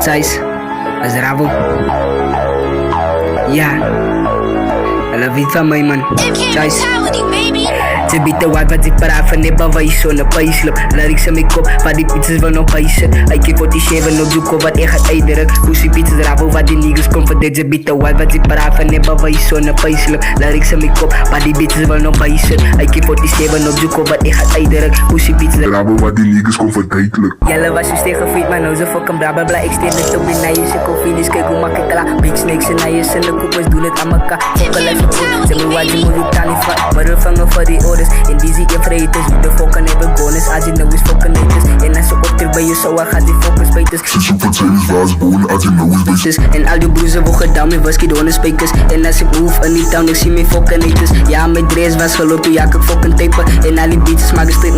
size as Rabo. Ja, hulle weet van my man. Choice. Ze biedt wat ik paraat van de bewijs zo'n pijslip. Lyrics in mijn kop, waar die pizzas wel nog bijzit. Ik heb 47 op zoek wat ik ga uitdruk. Pussy pizzas rabo, waar die niggas kom voor dit. Ze biedt wat ik paraat van de bewijs zo'n pijslip. Lyrics in mijn kop, waar die pizzas wel nog bijzit. Ik heb 47 op zoek wat ik ga uitdruk. Pussy pizzas rabo, waar die niggas kom voor tijdelijk. Jelle was je tegen vriend, maar nou zo fucking bla bla bla. Ik steer het op in naar je sikkel finish, kijk hoe makkelijk klaar. Big snakes en naar je en de koepers doen het aan elkaar. Fucking lijf op, ze me wat je moet doen, kan niet vat. Maar we vangen voor die orders, in die zie je vreeters. Wie de fucking hebben bonus, als je nou is fucking haters. En als je op terug bij je zo, gaat die fucking spijters. Ze zoeken tennis, waar ze bonen, als je nou is bezig. En al die broezen worden down met whisky door de speakers. En als ik move in die town, ik zie me fucking haters. Ja, mijn dress was gelopen, ja, ik fucking tapen. En al die beats maken street